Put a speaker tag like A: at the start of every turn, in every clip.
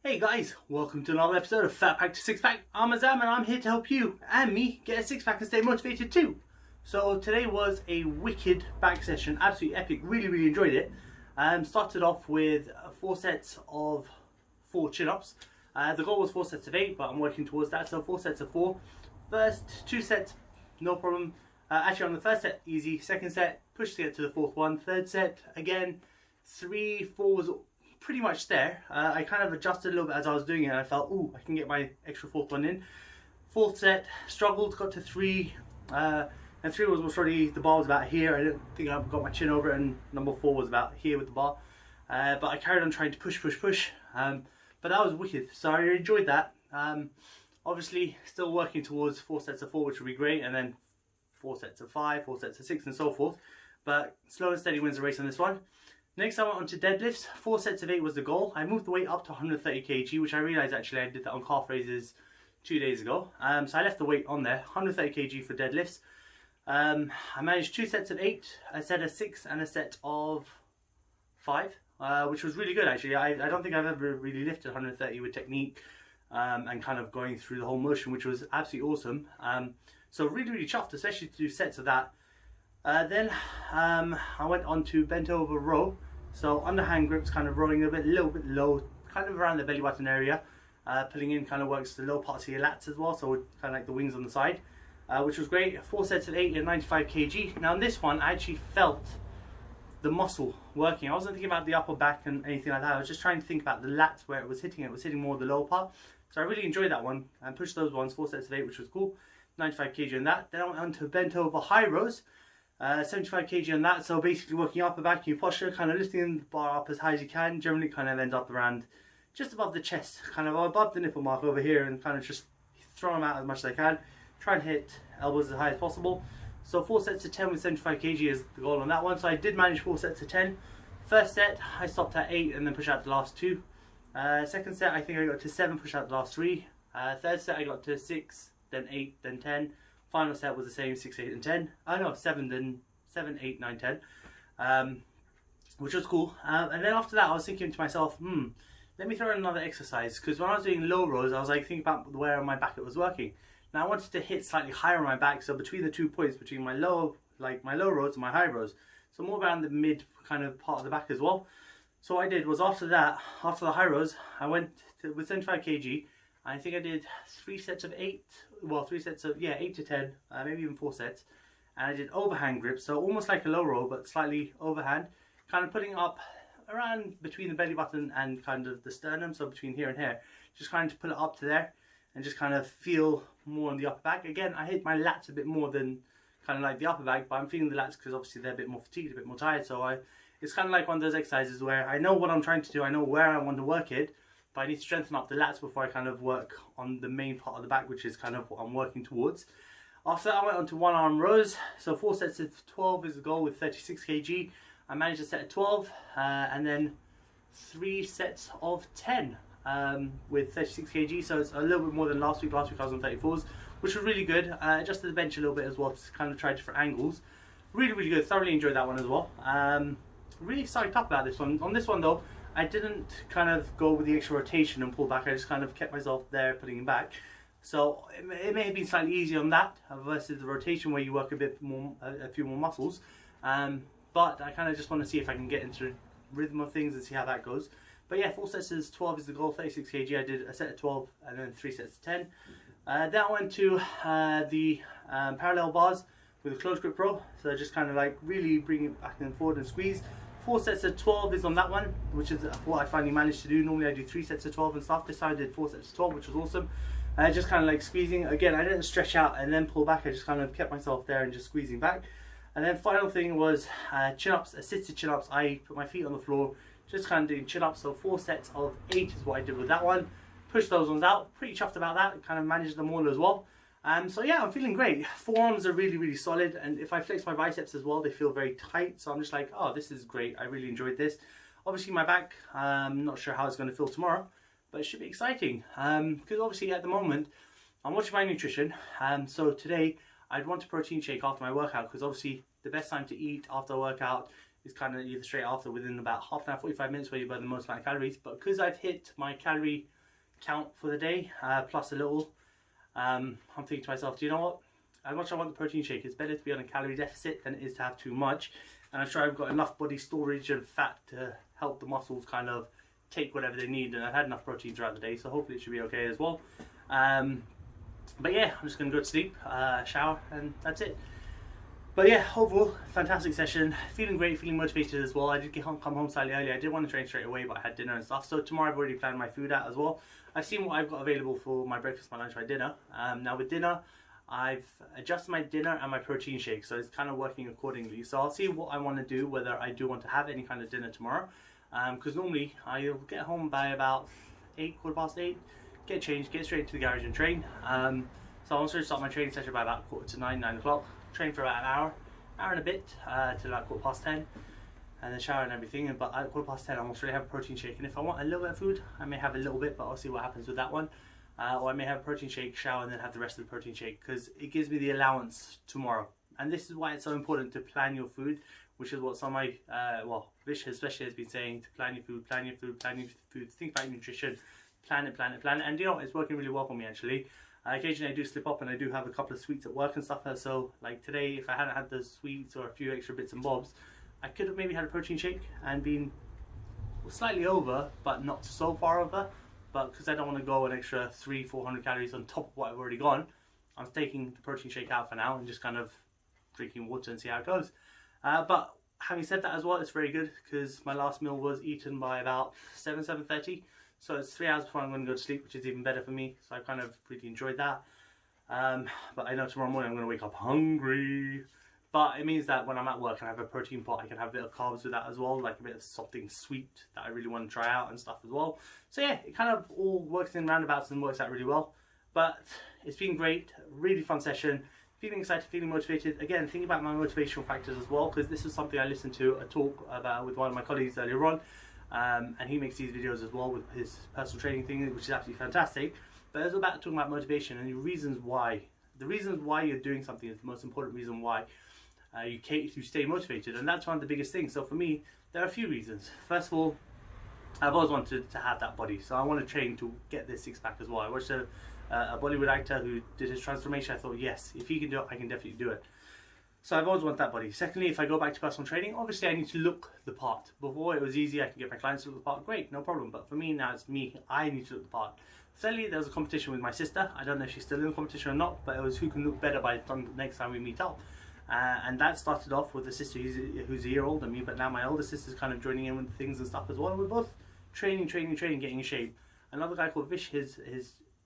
A: Hey guys, welcome to another episode of Fat Pack to Six Pack. I'm Azam and I'm here to help you and me get a six pack and stay motivated too. So today was a wicked back session, absolutely epic, really enjoyed it. Started off with 4 sets of 4 chin-ups. The goal was 4 sets of 8, but I'm working towards that, so 4 sets of 4. First 2 sets, no problem. Actually on the first set, easy. Second set, push to get to the 4th one. Third set, again, 3, 4 was pretty much there. I kind of adjusted a little bit as I was doing it and I felt, ooh, I can get my extra 4th one in. 4th set, struggled, got to 3, and 3 was already, the bar was about here. I didn't think I got my chin over it, and number 4 was about here with the bar. But I carried on trying to push. But that was wicked, so I enjoyed that. Obviously, still working towards 4 sets of 4, which would be great, and then 4 sets of 5, 4 sets of 6, and so forth. But slow and steady wins the race on this one. Next I went on to deadlifts. 4 sets of 8 was the goal. I moved the weight up to 130 kg, which I realised actually I did that on calf raises 2 days ago. So I left the weight on there, 130 kg for deadlifts. I managed 2 sets of 8, a set of 6 and a set of 5, which was really good actually. I don't think I've ever really lifted 130 with technique and kind of going through the whole motion, which was absolutely awesome. So really chuffed, especially to do sets of that. Then I went on to bent over row, so underhand grips, kind of rowing a little bit low, kind of around the belly button area. Pulling in kind of works the low parts of your lats as well, so kind of like the wings on the side, which was great. 4 sets of 8 at 95 kg. Now on this one I actually felt the muscle working. I wasn't thinking about the upper back and anything like that. I was just trying to think about the lats where it was hitting. It was hitting more the lower part, so I really enjoyed that one and pushed those ones. 4 sets of 8, which was cool. 95 kg on that. Then I went on to bent over high rows. 75 kg on that, so basically working upper back, your posture, kind of lifting the bar up as high as you can. Generally kind of ends up around just above the chest, kind of above the nipple mark over here, and kind of just throw them out as much as I can. Try and hit elbows as high as possible. So 4 sets of 10 with 75 kg is the goal on that one, so I did manage 4 sets of 10. First set I stopped at 8 and then pushed out the last 2. Second set I think I got to 7, pushed out the last 3. Third set I got to 6, then 8, then 10. Final set was the same, 6, 8 and 10. Oh no, 7, then 7, 8, 9, 10. Which was cool. And then after that I was thinking to myself, let me throw in another exercise, because when I was doing low rows I was like thinking about where on my back it was working. Now I wanted to hit slightly higher on my back, so between the 2 points, between my low rows and my high rows, so more around the mid kind of part of the back as well. So what I did was after that, after the high rows, I went to, with 75 kg, I think I did 3 sets of 8, well 3 sets of, 8 to 10, maybe even 4 sets. And I did overhand grips, so almost like a low row but slightly overhand, kind of putting it up around between the belly button and kind of the sternum, so between here and here. Just trying to pull it up to there and just kind of feel more on the upper back. Again, I hit my lats a bit more than kind of like the upper back, but I'm feeling the lats because obviously they're a bit more fatigued, a bit more tired. So it's kind of like one of those exercises where I know what I'm trying to do, I know where I want to work it, but I need to strengthen up the lats before I kind of work on the main part of the back, which is kind of what I'm working towards. After that I went on to 1 arm rows, so 4 sets of 12 is the goal with 36 kg. I managed a set of 12 and then 3 sets of 10 with 36 kg, so it's a little bit more than last week. Last week I was on 34s, which was really good. Adjusted the bench a little bit as well to kind of try different angles. Really good, thoroughly enjoyed that one as well. Really psyched up about this one. On this one though, I didn't kind of go with the extra rotation and pull back. I just kind of kept myself there, putting him back. So it may have been slightly easier on that versus the rotation where you work a bit more, a few more muscles. But I kind of just want to see if I can get into the rhythm of things and see how that goes. But yeah, 4 sets of 12 is the goal, 36 kg. I did a set of 12 and then 3 sets of 10. Then I went to the parallel bars with a close grip row. So just kind of like really bring it back and forward and squeeze. 4 sets of 12 is on that one, which is what I finally managed to do. Normally I do 3 sets of 12 and stuff. This time I did 4 sets of 12, which was awesome. Just kind of like squeezing. Again, I didn't stretch out and then pull back. I just kind of kept myself there and just squeezing back. And then final thing was chin-ups, assisted chin-ups. I put my feet on the floor, just kind of doing chin-ups. So 4 sets of 8 is what I did with that one. Pushed those ones out. Pretty chuffed about that. Kind of managed them all as well. So yeah, I'm feeling great. Forearms are really solid, and if I flex my biceps as well, they feel very tight. So I'm just like, oh, this is great. I really enjoyed this. Obviously my back, I'm not sure how it's going to feel tomorrow, but it should be exciting. Because obviously at the moment, I'm watching my nutrition. So today I'd want a protein shake after my workout, because obviously the best time to eat after a workout is kind of either straight after, within about half an hour, 45 minutes, where you burn the most amount of calories. But because I've hit my calorie count for the day, plus a little, I'm thinking to myself, do you know what? As much as I want the protein shake, it's better to be on a calorie deficit than it is to have too much. And I'm sure I've got enough body storage and fat to help the muscles kind of take whatever they need. And I've had enough protein throughout the day, so hopefully it should be okay as well. But yeah, I'm just going to go to sleep, shower, and that's it. But yeah, overall, fantastic session. Feeling great, feeling motivated as well. I did come home slightly early. I did want to train straight away, but I had dinner and stuff. So tomorrow I've already planned my food out as well. I've seen what I've got available for my breakfast, my lunch, my dinner. Now with dinner, I've adjusted my dinner and my protein shake, so it's kind of working accordingly. So I'll see what I want to do, whether I do want to have any kind of dinner tomorrow. Because normally I'll get home by about 8, quarter past 8, get changed, get straight to the garage and train. So I'll also start my training session by about 8:45, 9 o'clock. Train for about an hour and a bit, till like 10:15, and then shower and everything. But at 10:15 I'm also going to have a protein shake, and if I want a little bit of food, I may have a little bit, but I'll see what happens with that one. Or I may have a protein shake, shower, and then have the rest of the protein shake, because it gives me the allowance tomorrow. And this is why it's so important to plan your food, which is what some of my, well, Vish especially has been saying, to plan your food, plan your food, plan your food, think about your nutrition, plan it, plan it, plan it. And you know, it's working really well for me actually. Occasionally I do slip up and I do have a couple of sweets at work and stuff, so like today, if I hadn't had the sweets or a few extra bits and bobs, I could have maybe had a protein shake and been slightly over, but not so far over. But because I don't want to go an extra 300-400 calories on top of what I've already gone, I'm taking the protein shake out for now and just kind of drinking water and see how it goes. But having said that as well, it's very good because my last meal was eaten by about 7:30. So it's 3 hours before I'm going to go to sleep, which is even better for me. So I kind of really enjoyed that. But I know tomorrow morning I'm going to wake up hungry. But it means that when I'm at work and I have a protein pot, I can have a bit of carbs with that as well, like a bit of something sweet that I really want to try out and stuff as well. So yeah, it kind of all works in roundabouts and works out really well. But it's been great, really fun session. Feeling excited, feeling motivated. Again, thinking about my motivational factors as well, because this is something I listened to a talk about with one of my colleagues earlier on. And he makes these videos as well with his personal training thing, which is absolutely fantastic. But it's about talking about motivation and the reasons why. The reasons why you're doing something is the most important reason why you stay motivated, and that's one of the biggest things. So for me, there are a few reasons. First of all, I've always wanted to have that body, so I want to train to get this six-pack as well. I watched a Bollywood actor who did his transformation. I thought, yes, if he can do it, I can definitely do it. So I've always wanted that body. Secondly, if I go back to personal training, obviously I need to look the part. Before it was easy, I can get my clients to look the part, great, no problem. But for me now, it's me, I need to look the part. Thirdly, there was a competition with my sister. I don't know if she's still in the competition or not, but it was who can look better by the next time we meet up. And that started off with a sister who's a year older than me, but now my older sister's kind of joining in with things and stuff as well. We're both training, getting in shape. Another guy called Vish, his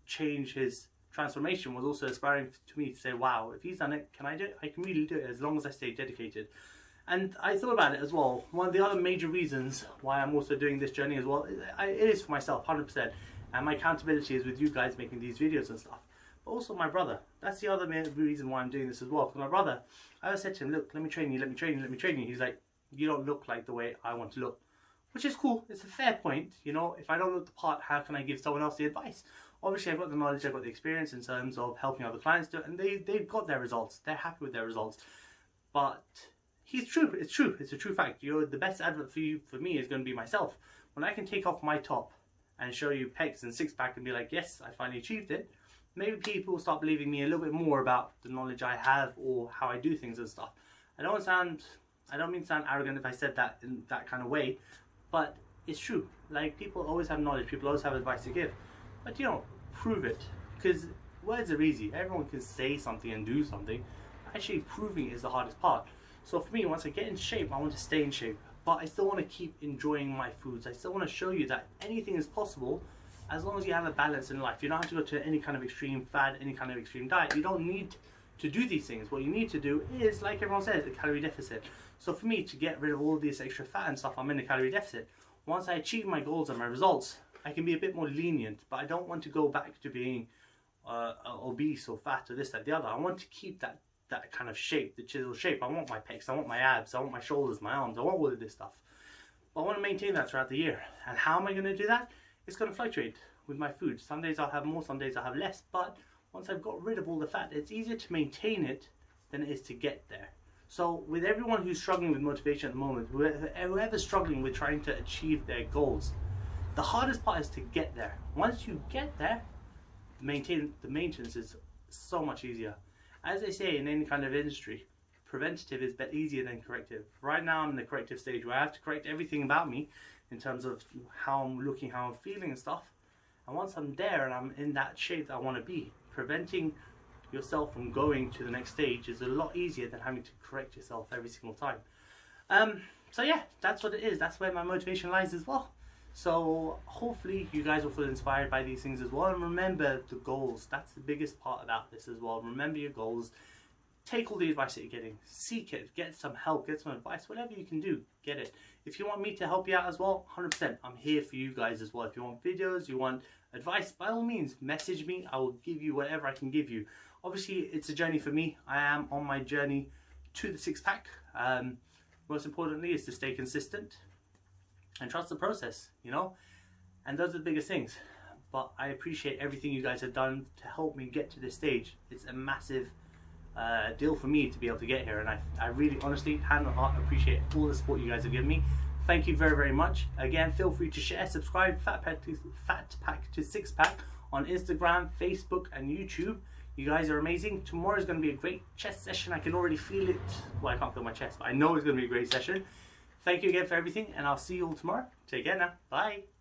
A: change, his transformation was also inspiring to me to say, wow, if he's done it, can I do it? I can really do it as long as I stay dedicated. And I thought about it as well. One of the other major reasons why I'm also doing this journey as well, it is for myself, 100%. And my accountability is with you guys making these videos and stuff. But also my brother. That's the other main reason why I'm doing this as well. Because my brother, I always said to him, look, let me train you, let me train you, let me train you. He's like, you don't look like the way I want to look. Which is cool. It's a fair point. You know, if I don't look the part, how can I give someone else the advice? Obviously, I've got the knowledge, I've got the experience in terms of helping other clients do it. And they've got their results. They're happy with their results. But he's true. It's true. It's a true fact. The best advert for me is going to be myself. When I can take off my top and show you pecs and six-pack and be like, yes, I finally achieved it, maybe people will start believing me a little bit more about the knowledge I have or how I do things and stuff. I don't mean to sound arrogant if I said that in that kind of way, but it's true. Like, people always have knowledge, people always have advice to give, but you know, prove it, because words are easy. Everyone can say something and do something. Actually, proving is the hardest part. So for me, once I get in shape, I want to stay in shape, but I still want to keep enjoying my foods. I still want to show you that anything is possible as long as you have a balance in life. You don't have to go to any kind of extreme fad, any kind of extreme diet. You don't need to do these things. What you need to do is, like everyone says, a calorie deficit. So for me, to get rid of all this extra fat and stuff, I'm in a calorie deficit. Once I achieve my goals and my results, I can be a bit more lenient, but I don't want to go back to being obese or fat or this, that, the other. I want to keep that kind of shape, the chisel shape. I want my pecs, I want my abs, I want my shoulders, my arms, I want all of this stuff. But I want to maintain that throughout the year. And how am I going to do that? It's going to fluctuate with my food. Some days I'll have more, some days I'll have less, but once I've got rid of all the fat, it's easier to maintain it than it is to get there. So with everyone who's struggling with motivation at the moment, whoever's struggling with trying to achieve their goals, the hardest part is to get there. Once you get there, the maintenance is so much easier. As they say in any kind of industry, preventative is easier than corrective. Right now I'm in the corrective stage where I have to correct everything about me in terms of how I'm looking, how I'm feeling and stuff. And once I'm there and I'm in that shape that I want to be, preventing yourself from going to the next stage is a lot easier than having to correct yourself every single time. So yeah, that's what it is. That's where my motivation lies as well. So hopefully you guys will feel inspired by these things as well, and remember the goals. That's the biggest part about this as well. Remember your goals. Take all the advice that you're getting, seek it, get some help, get some advice, whatever you can do, get it. If you want me to help you out as well, 100%, I'm here for you guys as well. If you want videos, you want advice, by all means, message me. I will give you whatever I can give you. Obviously, it's a journey for me. I am on my journey to the six-pack. Most importantly is to stay consistent and trust the process, you know? And those are the biggest things. But I appreciate everything you guys have done to help me get to this stage. It's a massive deal for me to be able to get here, and I really honestly, hand on heart, appreciate all the support you guys have given me. Thank you very, very much. Again, feel free to share, subscribe, Fat Pack to Six Pack on Instagram, Facebook and YouTube. You guys are amazing. Tomorrow is going to be a great chest session. I can already feel it. Well, I can't feel my chest, but I know it's going to be a great session. Thank you again for everything, and I'll see you all tomorrow. Take care now. Bye.